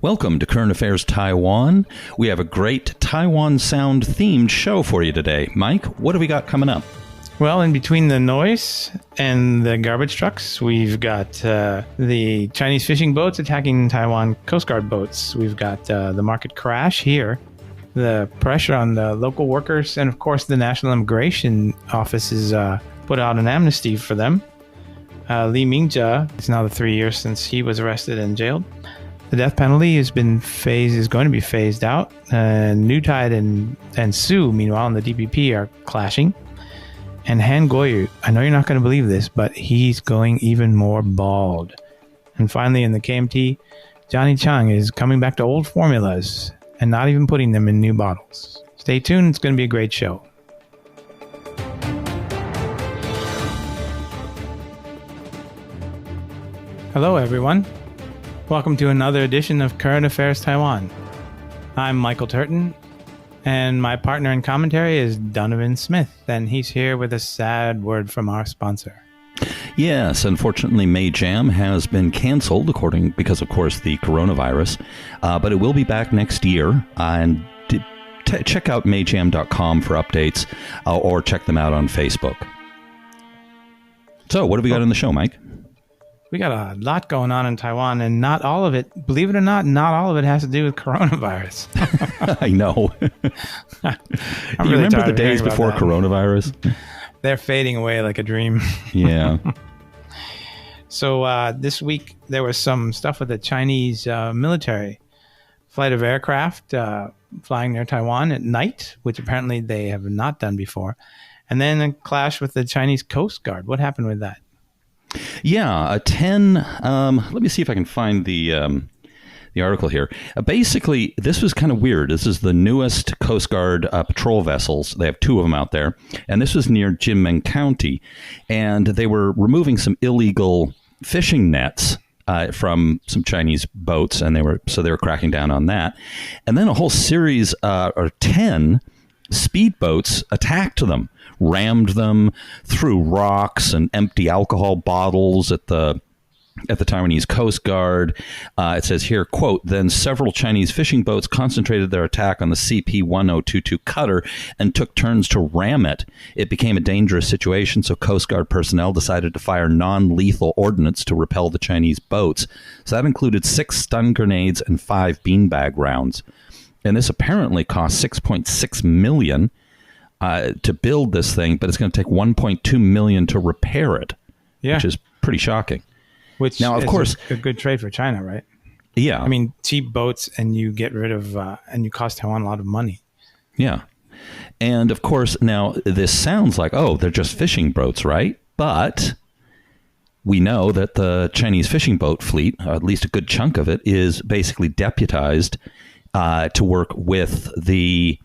Welcome to Current Affairs Taiwan. We have a great Taiwan sound themed show for you today. Mike, what have we got coming up? Well, in between the noise and the garbage trucks, we've got the Chinese fishing boats attacking Taiwan Coast Guard boats. We've got the market crash here, the pressure on the local workers, and of course the National Immigration Office has put out an amnesty for them. Lee Ming Che, it's now the 3 years since he was arrested and jailed. The death penalty is going to be phased out. New Tide and Sue, meanwhile, and the DPP are clashing. And Han Kuo Yu, I know you're not going to believe this, but he's going even more bald. And finally, in the KMT, Johnny Chiang is coming back to old formulas and not even putting them in new bottles. Stay tuned. It's going to be a great show. Hello, everyone. Welcome to another edition of Current Affairs Taiwan. I'm Michael Turton, and my partner in commentary is Donovan Smith, and he's here with a sad word from our sponsor. Yes, unfortunately, May Jam has been canceled because, of course, the coronavirus, but it will be back next year. And check out mayjam.com for updates, or check them out on Facebook. So, what have we got in the show, Mike? We got a lot going on in Taiwan, and not all of it, believe it or not all of it has to do with coronavirus. I know. You remember the days before coronavirus? They're fading away like a dream. Yeah. So this week, there was some stuff with the Chinese military. Flight of aircraft flying near Taiwan at night, which apparently they have not done before. And then a clash with the Chinese Coast Guard. What happened with that? Yeah, 10. Let me see if I can find the article here. Basically, this was kind of weird. This is the newest Coast Guard patrol vessels. They have two of them out there, and this was near Chiang County, and they were removing some illegal fishing nets from some Chinese boats, and they were cracking down on that. And then a whole series, or 10 speedboats attacked them, rammed them, threw rocks and empty alcohol bottles at the Taiwanese Coast Guard. It says here, quote, then several Chinese fishing boats concentrated their attack on the CP-1022 cutter and took turns to ram it. It became a dangerous situation, so Coast Guard personnel decided to fire non-lethal ordnance to repel the Chinese boats. So that included 6 stun grenades and 5 beanbag rounds. And this apparently cost $6.6 million to build this thing, but it's going to take $1.2 million to repair it, which is pretty shocking. Which now, of course, a good trade for China, right? Yeah. I mean, cheap boats, and you get rid of, and you cost Taiwan a lot of money. Yeah. And of course, now this sounds like, oh, they're just fishing boats, right? But we know that the Chinese fishing boat fleet, at least a good chunk of it, is basically deputized to work with the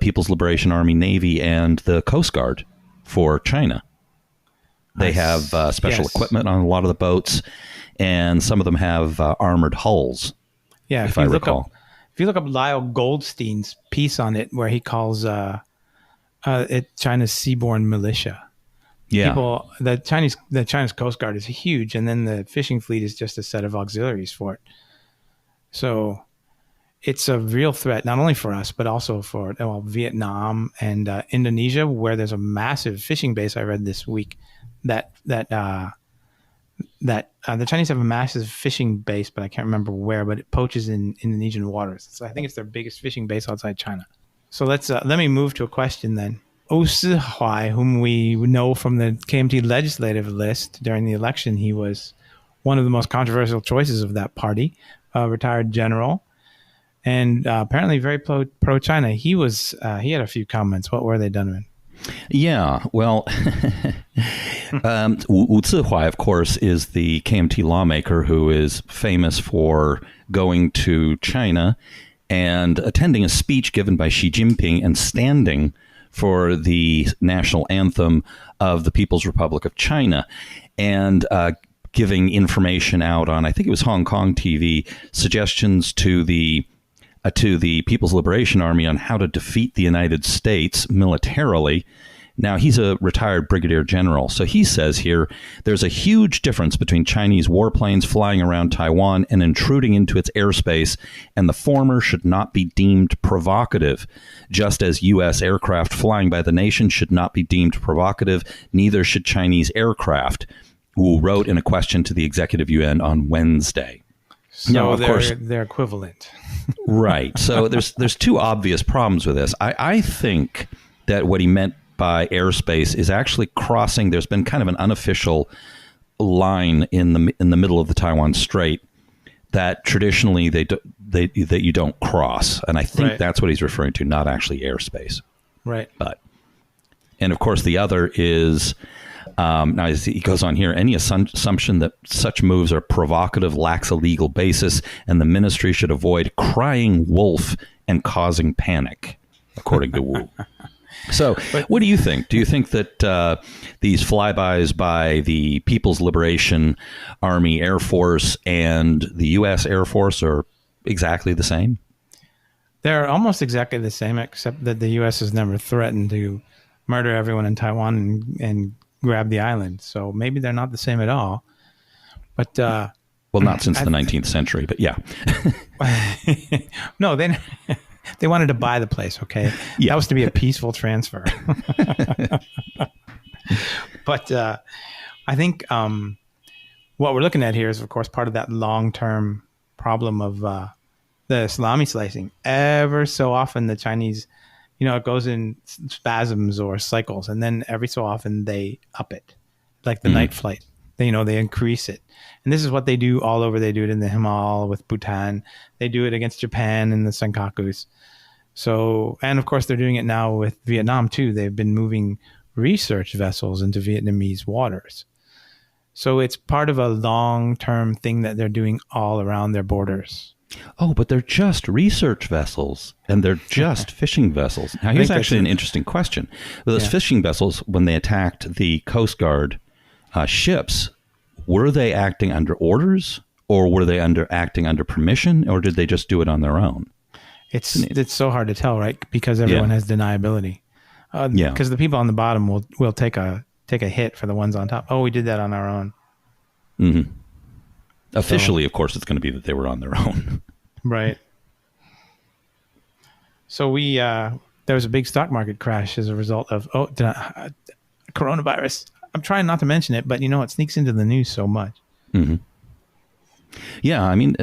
People's Liberation Army, Navy, and the Coast Guard for China. They have special equipment on a lot of the boats, and some of them have armored hulls. Yeah, if I recall. If you look up Lyle Goldstein's piece on it, where he calls it China's seaborne militia. Yeah, the Chinese Coast Guard is huge, and then the fishing fleet is just a set of auxiliaries for it. So it's a real threat, not only for us, but also for Vietnam and Indonesia, where there's a massive fishing base. I read this week that the Chinese have a massive fishing base, but I can't remember where. But it poaches in Indonesian waters. So I think it's their biggest fishing base outside China. So let me move to a question then. Oh Si-huai, whom we know from the KMT legislative list during the election, he was one of the most controversial choices of that party, retired general. And apparently very pro-China. He had a few comments. What were they, Donovan? Yeah, well, Wu Zi-huai, of course, is the KMT lawmaker who is famous for going to China and attending a speech given by Xi Jinping and standing for the national anthem of the People's Republic of China, and giving information out on, I think it was Hong Kong TV, suggestions to the People's Liberation Army on how to defeat the United States militarily. Now, he's a retired brigadier general. So he says here, there's a huge difference between Chinese warplanes flying around Taiwan and intruding into its airspace, and the former should not be deemed provocative. Just as U.S. aircraft flying by the nation should not be deemed provocative, neither should Chinese aircraft, Wu wrote in a question to the Executive Yuan on Wednesday. So now, of course, they're equivalent. Right. So there's two obvious problems with this. I think that what he meant by airspace is actually crossing. There's been kind of an unofficial line in the middle of the Taiwan Strait that traditionally that you don't cross, and I think that's what he's referring to, not actually airspace. Right. And of course, the other is now he goes on here. Any assumption that such moves are provocative lacks a legal basis, and the ministry should avoid crying wolf and causing panic, according to Wu. So what do you think? Do you think that these flybys by the People's Liberation Army Air Force and the U.S. Air Force are exactly the same? They're almost exactly the same, except that the U.S. has never threatened to murder everyone in Taiwan and grab the island. So maybe they're not the same at all. But well, not since the 19th century, but yeah. No, they wanted to buy the place, okay? Yeah. That was to be a peaceful transfer. But I think what we're looking at here is, of course, part of that long-term problem of the salami slicing. Ever so often, the Chinese, it goes in spasms or cycles, and then every so often they up it, like the night flight. They increase it. And this is what they do all over. They do it in the Himal with Bhutan. They do it against Japan in the Senkakus. So, and of course, they're doing it now with Vietnam, too. They've been moving research vessels into Vietnamese waters. So it's part of a long-term thing that they're doing all around their borders. Oh, but they're just research vessels, and they're just fishing vessels. Now, here's actually an interesting question. Those fishing vessels, when they attacked the Coast Guard ships, were they acting under orders, or were they acting under permission, or did they just do it on their own? It's so hard to tell, right? Because everyone has deniability. Because the people on the bottom will take a hit for the ones on top. Oh, we did that on our own. Mm-hmm. Officially, of course, it's going to be that they were on their own. Right. So there was a big stock market crash as a result of coronavirus. I'm trying not to mention it, but it sneaks into the news so much. Mm-hmm. Yeah, I mean,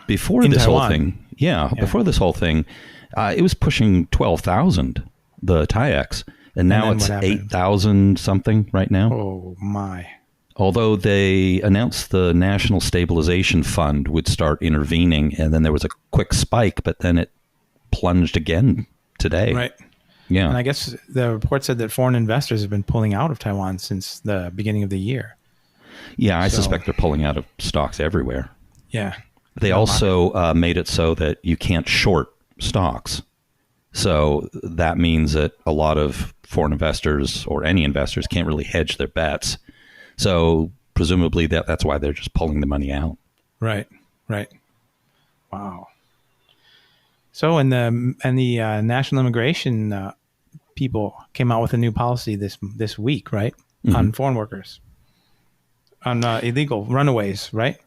before this whole thing, it was pushing 12,000, the TAIEX, and now it's 8,000 something right now. Oh my! Although they announced the National Stabilization Fund would start intervening, and then there was a quick spike, but then it plunged again today. Right. Yeah. And I guess the report said that foreign investors have been pulling out of Taiwan since the beginning of the year. Yeah, I suspect they're pulling out of stocks everywhere. Yeah. They also made it so that you can't short stocks. So that means that a lot of foreign investors or any investors can't really hedge their bets. So presumably that's why they're just pulling the money out. Right. Wow. So and the National Immigration people came out with a new policy this week, right? Mm-hmm. On foreign workers, on illegal runaways, right?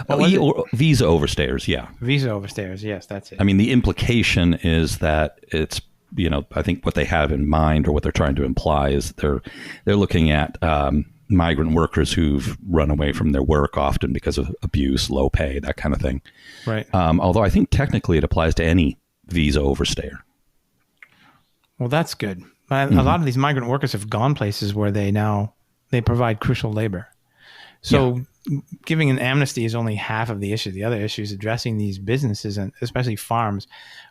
Or visa overstayers, yeah. Visa overstayers, yes, that's it. I mean, the implication is that it's, I think what they have in mind or what they're trying to imply is they're looking at migrant workers who've run away from their work, often because of abuse, low pay, that kind of thing. Right. Although I think technically it applies to any visa overstayer. Well, that's good. A lot of these migrant workers have gone places where they provide crucial labor. So giving an amnesty is only half of the issue. The other issue is addressing these businesses, and especially farms.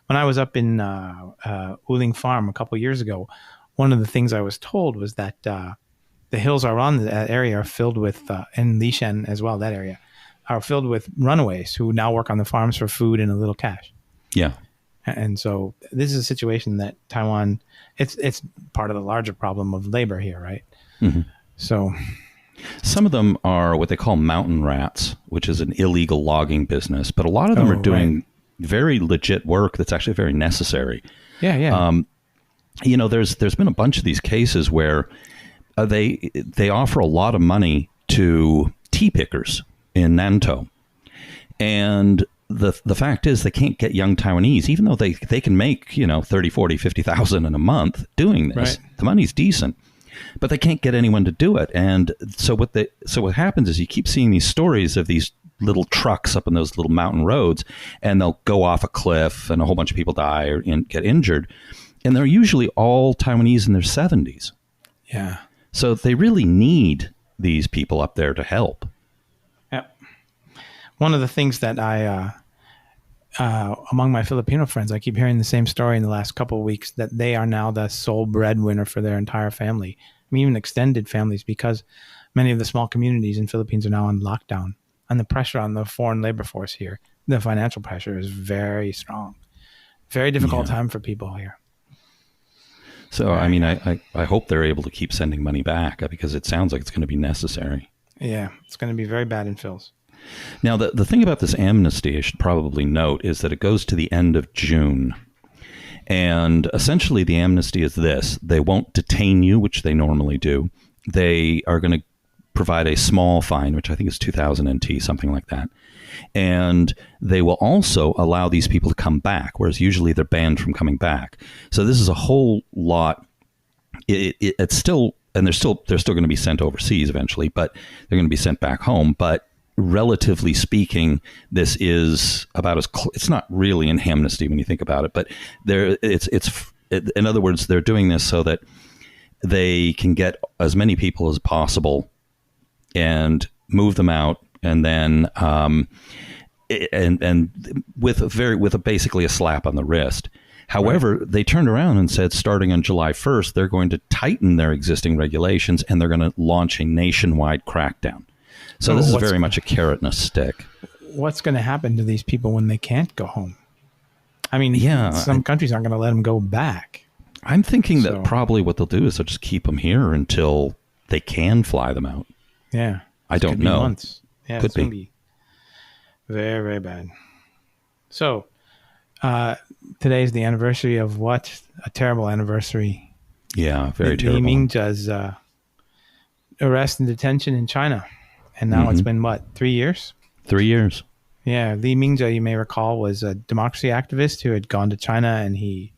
When I was up in Wuling Farm a couple of years ago, one of the things I was told was that the hills around that area are filled with, and Hsiang as well, that area, are filled with runaways who now work on the farms for food and a little cash. Yeah. And so this is a situation that Taiwan, it's part of the larger problem of labor here, right? Mm-hmm. So some of them are what they call mountain rats, which is an illegal logging business, but a lot of them are doing very legit work that's actually very necessary. Yeah. there's been a bunch of these cases where they offer a lot of money to tea pickers in Nantou, and the fact is they can't get young Taiwanese, even though they can make 30, 40, 50,000 in a month doing this. Right. The money's decent, but they can't get anyone to do it. And so what happens is you keep seeing these stories of these little trucks up on those little mountain roads, and they'll go off a cliff, and a whole bunch of people die or get injured, and they're usually all Taiwanese in their 70s. Yeah. So they really need these people up there to help. Yep. One of the things that I, among my Filipino friends, I keep hearing the same story in the last couple of weeks, that they are now the sole breadwinner for their entire family. I mean, even extended families, because many of the small communities in Philippines are now on lockdown. And the pressure on the foreign labor force here, the financial pressure is very strong. Very difficult time for people here. So, I mean, I hope they're able to keep sending money back, because it sounds like it's going to be necessary. Yeah, it's going to be very bad in Phils. Now, the thing about this amnesty, I should probably note, is that it goes to the end of June. And essentially, the amnesty is this. They won't detain you, which they normally do. They are going to provide a small fine, which I think is 2,000 NT, something like that. And they will also allow these people to come back, whereas usually they're banned from coming back. So this is a whole lot. It's still, and they're still going to be sent overseas eventually, but they're going to be sent back home. But relatively speaking, this is about it's not really an amnesty when you think about it, but in other words, they're doing this so that they can get as many people as possible and move them out, and then and with basically a slap on the wrist. However, right. They turned around and said, starting on July 1st, they're going to tighten their existing regulations, and they're going to launch a nationwide crackdown. So this is very much a carrot and a stick. What's going to happen to these people when they can't go home? I mean, some countries aren't going to let them go back. I'm thinking that probably what they'll do is they'll just keep them here until they can fly them out. Yeah. I don't know. Months. Yeah, it's going to be very, very bad. So today's the anniversary of what? A terrible anniversary. Yeah, very terrible. Lee Ming Che's arrest and detention in China. And now it's been, 3 years? 3 years. Yeah, Lee Ming Che, you may recall, was a democracy activist who had gone to China, and he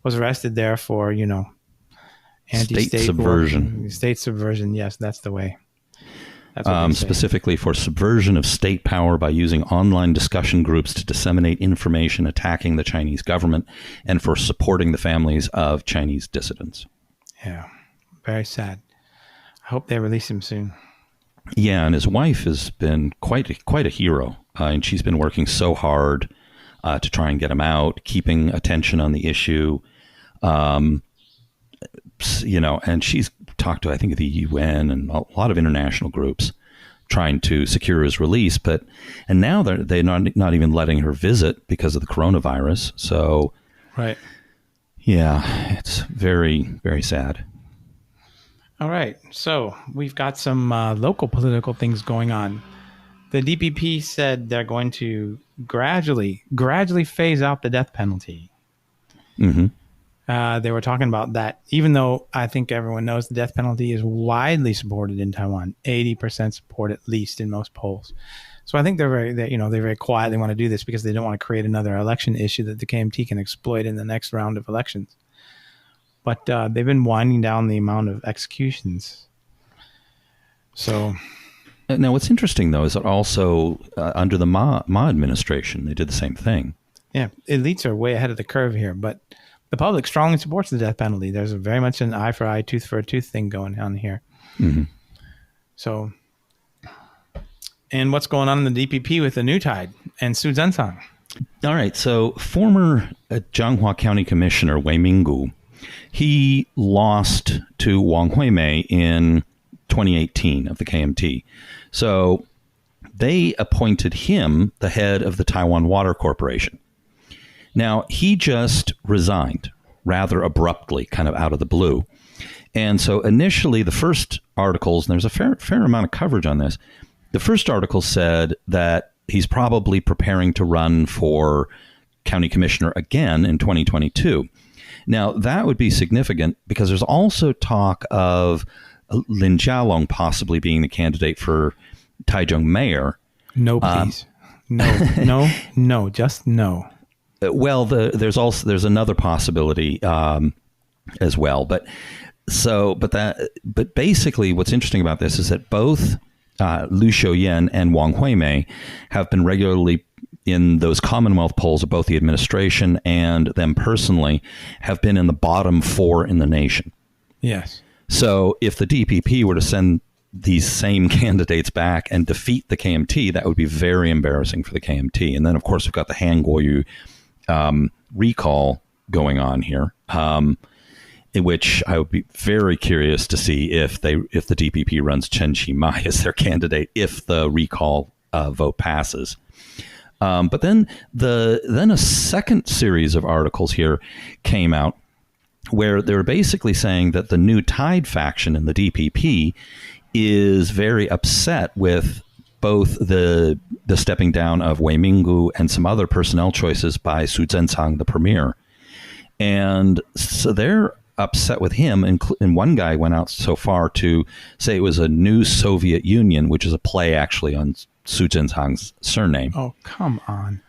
was arrested there for, anti-state state subversion. State subversion, yes, that's the way. Specifically for subversion of state power by using online discussion groups to disseminate information attacking the Chinese government, and for supporting the families of Chinese dissidents. Yeah, very sad. I hope they release him soon. Yeah, and his wife has been quite a hero, and she's been working so hard to try and get him out, keeping attention on the issue. And she's talked to, I think, the UN and a lot of international groups trying to secure his release. And now they're not even letting her visit because of the coronavirus. So, right. Yeah, it's very, very sad. All right. So we've got some local political things going on. The DPP said they're going to gradually phase out the death penalty. Mm-hmm. They were talking about that, even though I think everyone knows the death penalty is widely supported in Taiwan, 80% support at least in most polls. So I think they're very quiet. They want to do this because they don't want to create another election issue that the KMT can exploit in the next round of elections. But they've been winding down the amount of executions. So now, what's interesting though is that also under the Ma administration, they did the same thing. Yeah, elites are way ahead of the curve here, but the public strongly supports the death penalty. There's very much an eye for eye, tooth for a tooth thing going on here. Mm-hmm. So, and what's going on in the DPP with the new tide and Su Zhensang? All right, so former Jianghua County Commissioner Wei Minggu, he lost to Wang Huimei in 2018 of the KMT. So they appointed him the head of the Taiwan Water Corporation. Now, he just resigned rather abruptly, kind of out of the blue. And so initially, the first articles, and there's a fair amount of coverage on this, the first article said that he's probably preparing to run for county commissioner again in 2022. Now, that would be significant because there's also talk of Lin Jialong possibly being the candidate for Taichung mayor. No, please. No, just no. Well, there's another possibility as well. But basically what's interesting about this is that both Lu Xiuyan and Wang Huimei have been regularly in those Commonwealth polls of both the administration and them personally have been in the bottom 4 in the nation. Yes. So if the DPP were to send these same candidates back and defeat the KMT, that would be very embarrassing for the KMT. And then, of course, we've got the Han Kuo Yu recall going on here, in which I would be very curious to see if the DPP runs Chen Qimai as their candidate if the recall vote passes. But then a second series of articles here came out where they were basically saying that the new Tide faction in the DPP is very upset with both the stepping down of Wei Minggu and some other personnel choices by Su Zhenchang, the premier. And so they're upset with him. And one guy went out so far to say it was a new Soviet Union, which is a play actually on Su Zhenchang's surname. Oh, come on.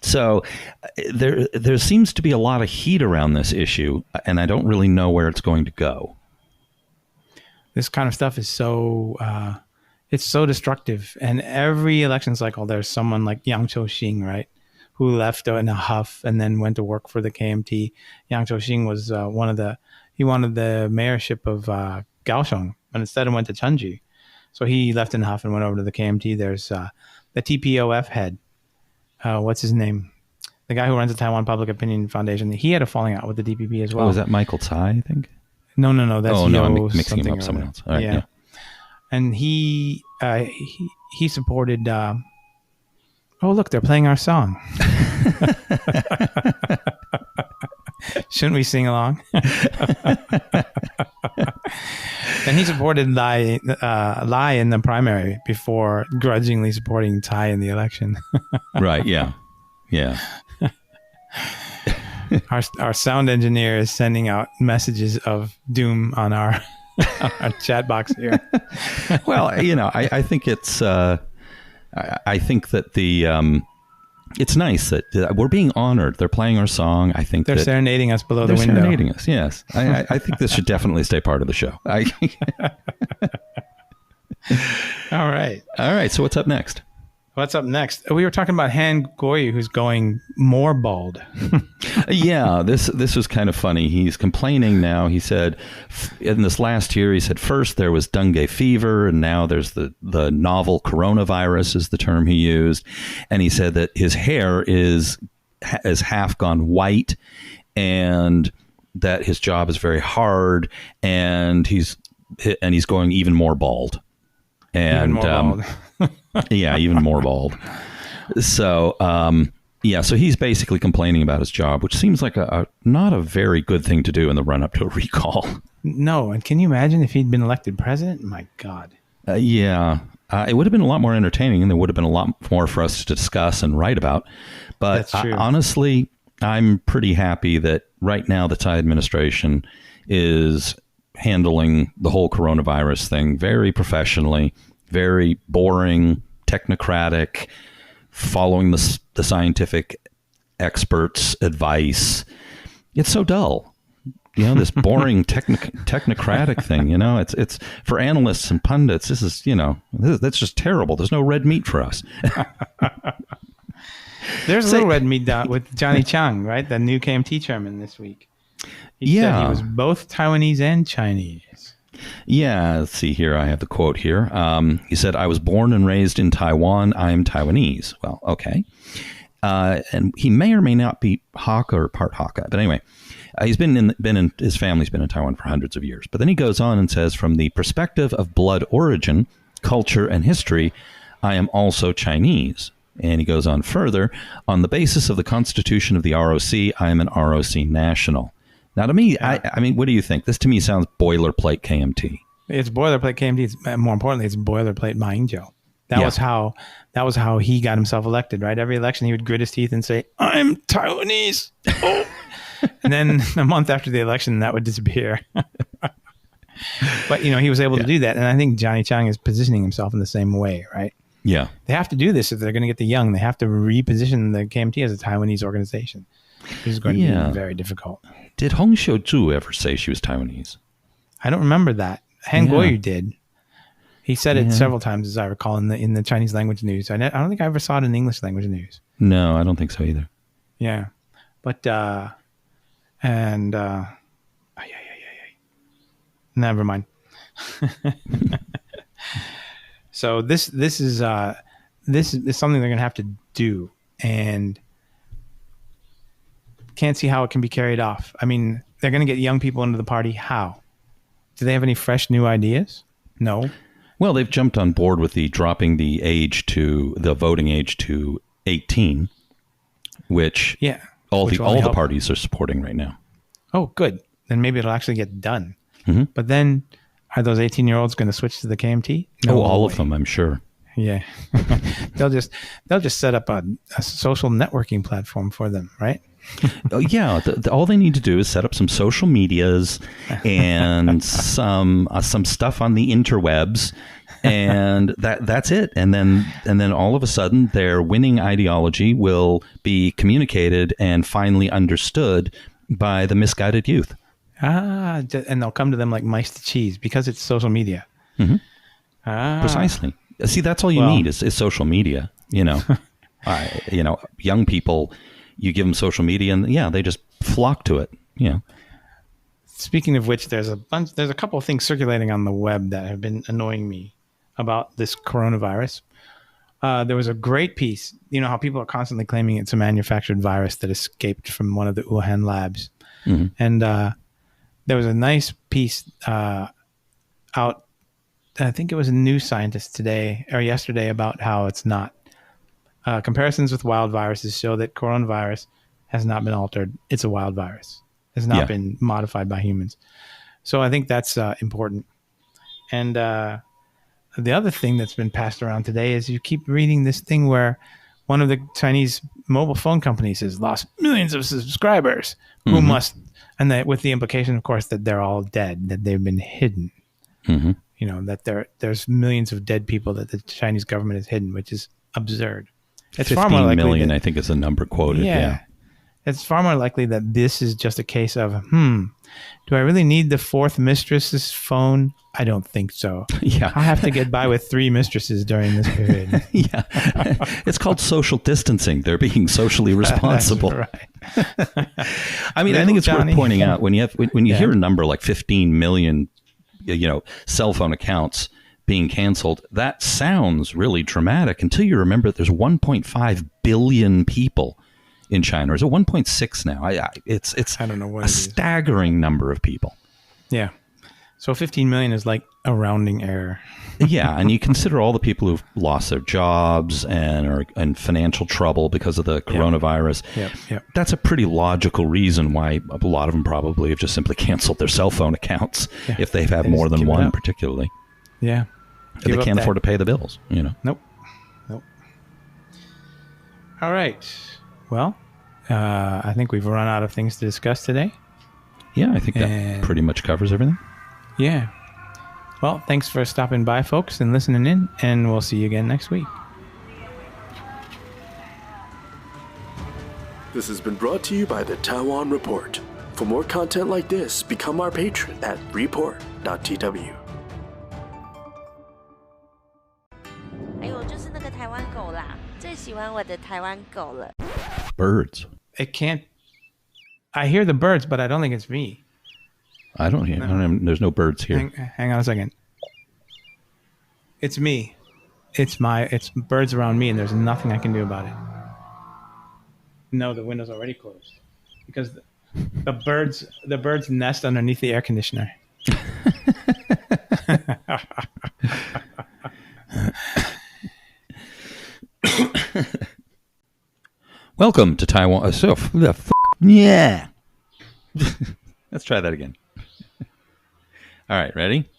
So there seems to be a lot of heat around this issue, and I don't really know where it's going to go. This kind of stuff is so it's so destructive. And every election cycle, there's someone like Yang Chou-xing, right, who left in a huff and then went to work for the KMT. Yang Chou-xing was he wanted the mayorship of Kaohsiung, but instead went to Chengji. So he left in a huff and went over to the KMT. There's the TPOF head. What's his name? The guy who runs the Taiwan Public Opinion Foundation. He had a falling out with the DPP as well. Oh, is that Michael Tsai, I think? No. That's I'm mixing him up with someone else. All right, yeah. And he supported. Oh, look, they're playing our song. Shouldn't we sing along? And he supported Lai in the primary before grudgingly supporting Tai in the election. Right. Yeah. Our sound engineer is sending out messages of doom on our chat box here. Well, I think it's. I think that it's nice that we're being honored. They're playing our song. I think they're serenading us below the window. They're serenading us. Yes, I think this should definitely stay part of the show. All right. So what's up next? We were talking about Han Kuo Yu, who's going more bald. Yeah, this was kind of funny. He's complaining now. He said in this last year, first there was dengue fever, and now there's the novel coronavirus is the term he used. And he said that his hair is half gone white, and that his job is very hard, and he's going even more bald. And yeah, even more bald. So, so he's basically complaining about his job, which seems like not a very good thing to do in the run up to a recall. No. And can you imagine if he'd been elected president? My God. It would have been a lot more entertaining, and there would have been a lot more for us to discuss and write about. But honestly, I'm pretty happy that right now the Tsai administration is handling the whole coronavirus thing very professionally, very boring, technocratic, following the scientific experts' advice. It's so dull. This boring technocratic thing, it's for analysts and pundits. This is, that's just terrible. There's no red meat for us. There's a little red meat with Johnny Chiang, right? The new KMT chairman this week. He said he was both Taiwanese and Chinese. Yeah, let's see here. I have the quote here. He said, "I was born and raised in Taiwan. I am Taiwanese." Well, okay. And he may or may not be Hakka or part Hakka. But anyway, his family's been in Taiwan for hundreds of years. But then he goes on and says, "From the perspective of blood origin, culture, and history, I am also Chinese." And he goes on further, "On the basis of the constitution of the ROC, I am an ROC national." Now, to me, I mean, what do you think? This to me sounds boilerplate KMT. It's boilerplate KMT. More importantly, it's boilerplate Ma Ying-jeou. That was how he got himself elected, right? Every election, he would grit his teeth and say, "I'm Taiwanese." Oh. And then a month after the election, that would disappear. But, he was able to do that. And I think Johnny Chiang is positioning himself in the same way, right? Yeah. They have to do this if they're going to get the young. They have to reposition the KMT as a Taiwanese organization. This is going to be very difficult. Did Hong Xiu-zhu ever say she was Taiwanese? I don't remember that. Han Guoyu did. He said it several times, as I recall, in the Chinese language news. I don't think I ever saw it in the English language news. No, I don't think so either. Yeah. But, never mind. So this is something they're going to have to do, and can't see how it can be carried off. I mean, they're going to get young people into the party. How? Do they have any fresh new ideas? No. Well, they've jumped on board with dropping the voting age to 18, which all the parties are supporting right now. Oh, good. Then maybe it'll actually get done. Mm-hmm. But then, are those 18-year-olds going to switch to the KMT? No, all of them, I'm sure. Yeah. they'll just set up a social networking platform for them, right? Yeah. All they need to do is set up some social medias and some stuff on the interwebs, and that's it. And then all of a sudden, their winning ideology will be communicated and finally understood by the misguided youth. And they'll come to them like mice to cheese because it's social media. Mm-hmm. Precisely. See, that's all you need is social media. Young people, you give them social media, and they just flock to it. Speaking of which, there's a couple of things circulating on the web that have been annoying me about this coronavirus. There was a great piece. You know how people are constantly claiming it's a manufactured virus that escaped from one of the Wuhan labs, and there was a nice piece out. I think it was a New Scientist today or yesterday about how it's not. Comparisons with wild viruses show that coronavirus has not been altered. It's a wild virus. It's not been modified by humans. So I think that's important. And the other thing that's been passed around today is you keep reading this thing where one of the Chinese mobile phone companies has lost millions of subscribers who must, and that with the implication, of course, that they're all dead, that they've been hidden. Mm-hmm. That there's millions of dead people that the Chinese government has hidden, which is absurd. It's 15 far more likely million, I think, is the number quoted. Yeah. It's far more likely that this is just a case of, do I really need the fourth mistress's phone? I don't think so. Yeah. I have to get by with 3 mistresses during this period. Yeah. It's called social distancing. They're being socially responsible. That's right. I mean, I think it's worth pointing out when you hear a number like 15 million, cell phone accounts being canceled, that sounds really dramatic until you remember that there's 1.5 billion people in China. Or is it 1.6 now? It's I don't know what a staggering number of people. Yeah. So 15 million is like a rounding error. Yeah, and you consider all the people who've lost their jobs and are in financial trouble because of the coronavirus. Yep. That's a pretty logical reason why a lot of them probably have just simply canceled their cell phone accounts if they've had more than one, particularly. Yeah. They can't afford to pay the bills, Nope. All right. Well, I think we've run out of things to discuss today. Yeah, I think that pretty much covers everything. Yeah. Well, thanks for stopping by, folks, and listening in, and we'll see you again next week. This has been brought to you by the Taiwan Report. For more content like this, become our patron at report.tw. 哎呦，就是那个台湾狗啦，最喜欢我的台湾狗了。 Birds. It can't. I hear the birds, but I don't think it's me. I don't hear. There's no birds here. Hang on a second. It's me. It's birds around me, and there's nothing I can do about it. No, the window's already closed because the birds nest underneath the air conditioner. Welcome to Taiwan. Yeah. Let's try that again. All right, ready?